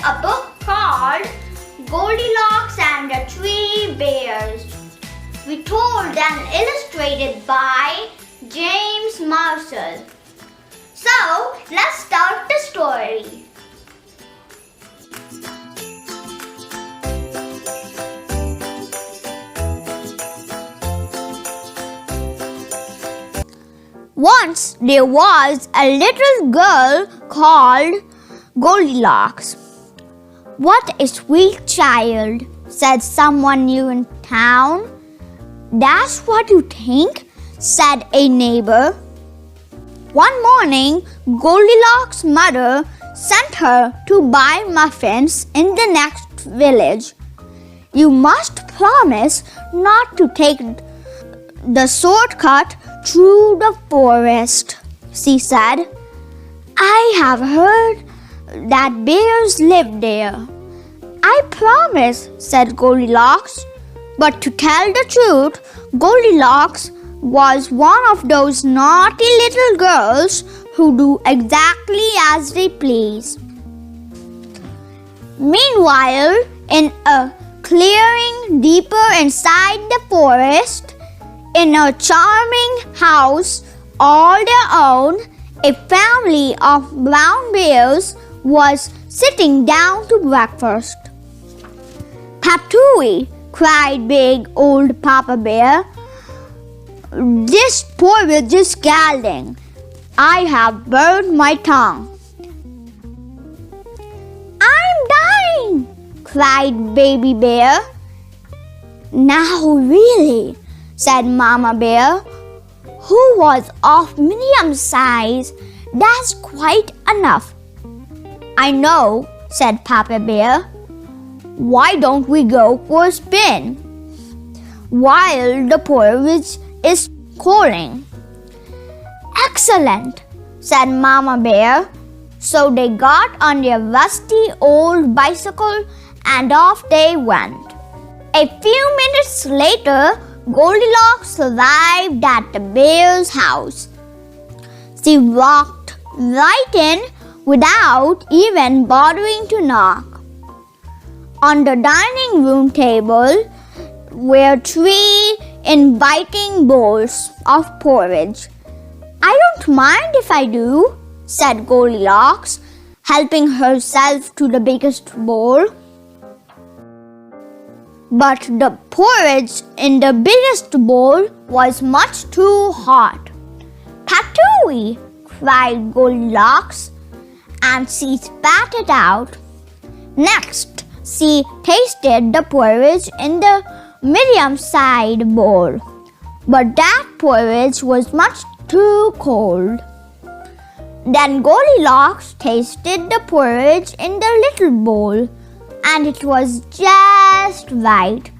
a book called Goldilocks and the Three Bears, retold and illustrated by James Marshall. So, let's start the story. Once there was a little girl called Goldilocks. "What a sweet child," said someone new in town. "That's what you think?" said a neighbor. One morning, Goldilocks' mother sent her to buy muffins in the next village. "You must promise not to take the shortcut through the forest," she said. "I have heard that bears live there." "I promise," said Goldilocks. But to tell the truth, Goldilocks was one of those naughty little girls who do exactly as they please. Meanwhile, in a clearing deeper inside the forest, in a charming house all their own, a family of brown bears was sitting down to breakfast. "Patooey!" cried big old Papa Bear. "This porridge is scalding. I have burned my tongue." "I'm dying!" cried Baby Bear. "Now really," said Mama Bear, who was of medium size. "That's quite enough." "I know," said Papa Bear. "Why don't we go for a spin while the porridge is cooling?" "Excellent," said Mama Bear. So they got on their rusty old bicycle and off they went. A few minutes later, Goldilocks arrived at the bear's house. She walked right in without even bothering to knock. On the dining room table were 3 inviting bowls of porridge. "I don't mind if I do," said Goldilocks, helping herself to the biggest bowl. But the porridge in the biggest bowl was much too hot. "Patooey!" cried Goldilocks, and she spat it out. Next, she tasted the porridge in the medium-sized bowl, but that porridge was much too cold. Then Goldilocks tasted the porridge in the little bowl, and it was just right.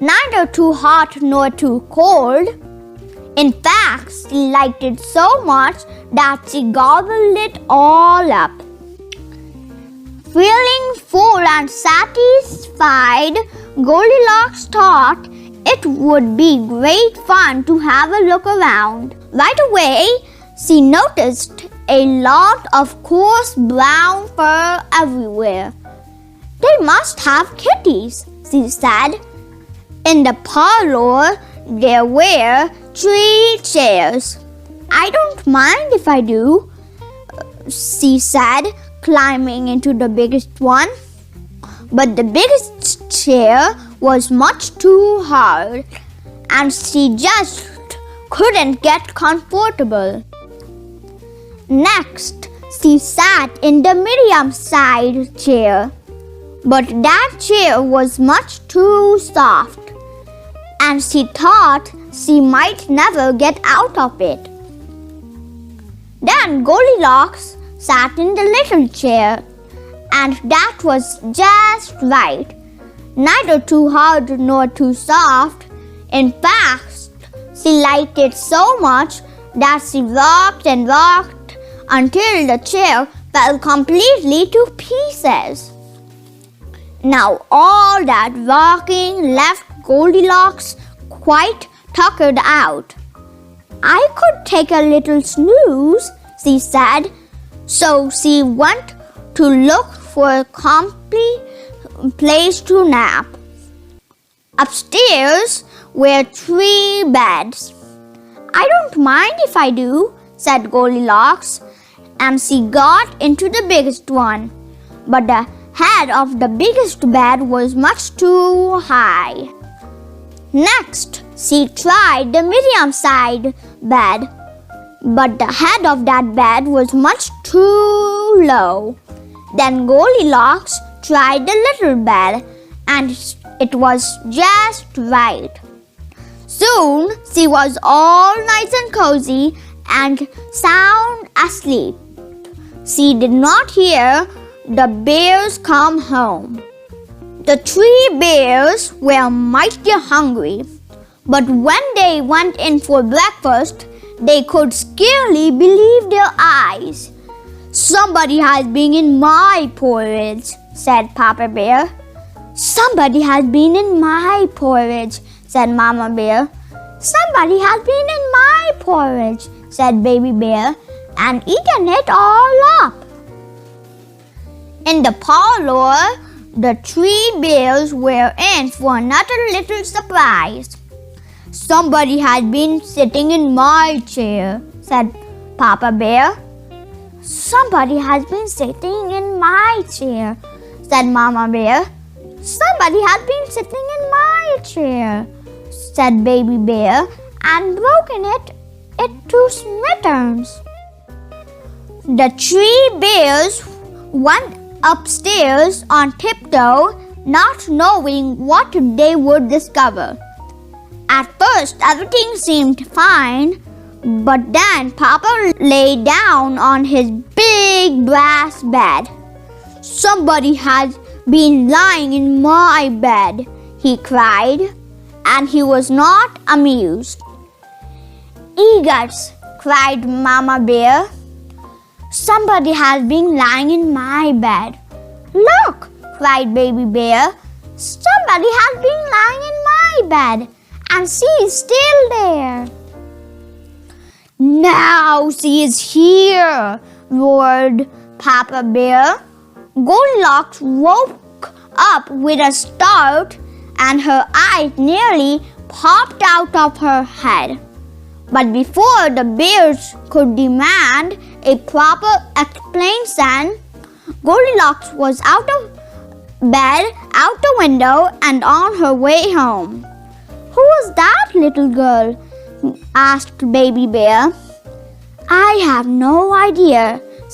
Neither too hot nor too cold. In fact, she liked it so much that she gobbled it all up. Feeling full and satisfied, Goldilocks thought it would be great fun to have a look around. Right away, she noticed a lot of coarse brown fur everywhere. "They must have kitties," she said. In the parlor, there were 3 chairs. "I don't mind if I do," she said, climbing into the biggest one. But the biggest chair was much too hard, and she just couldn't get comfortable. Next, she sat in the medium-sized chair, but that chair was much too soft, and she thought she might never get out of it. Then Goldilocks sat in the little chair, and that was just right. Neither too hard nor too soft. In fact, she liked it so much that she rocked and rocked until the chair fell completely to pieces. Now all that rocking left Goldilocks quite tuckered out. "I could take a little snooze," she said. So she went to look for a complete place to nap. Upstairs were 3 beds. "I don't mind if I do," said Goldilocks, and she got into the biggest one. But the head of the biggest bed was much too high. Next, she tried the medium-sized bed, but the head of that bed was much too low. Then Goldilocks tried the little bed, and it was just right. Soon she was all nice and cozy and sound asleep. She did not hear the bears come home. The 3 bears were mighty hungry, but when they went in for breakfast, they could scarcely believe their eyes. "Somebody has been in my porridge," said Papa Bear. "Somebody has been in my porridge," said Mama Bear. "Somebody has been in my porridge," said Baby Bear, "and eaten it all up." In the parlor, the 3 bears were in for another little surprise. "Somebody has been sitting in my chair," said Papa Bear. "Somebody has been sitting in my chair," said Mama Bear. "Somebody has been sitting in my chair," said Baby Bear, and broken it to smithereens. The 3 bears went upstairs on tiptoe, not knowing what they would discover. At first, everything seemed fine, but then Papa lay down on his big brass bed. "Somebody has been lying in my bed," he cried, and he was not amused. "Eagles!" cried Mama Bear. "Somebody has been lying in my bed." "Look!" cried Baby Bear. "Somebody has been lying in my bed, and she is still there." "Now she is here!" roared Papa Bear. Goldilocks woke up with a start, and her eyes nearly popped out of her head. But before the bears could demand a proper explanation, Goldilocks was out of bed, out the window, and on her way home. "Who was that little girl?" asked Baby Bear. "I have no idea,"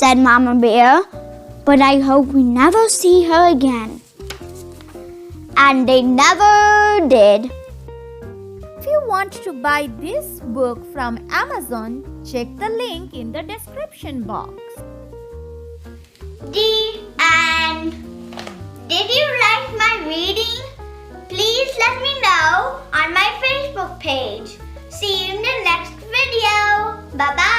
said Mama Bear, "but I hope we never see her again." And they never did. If you want to buy this book from Amazon, check the link in the description box. The end. Did you like my reading? Please let me know on my Facebook page. See you in the next video. Bye-bye.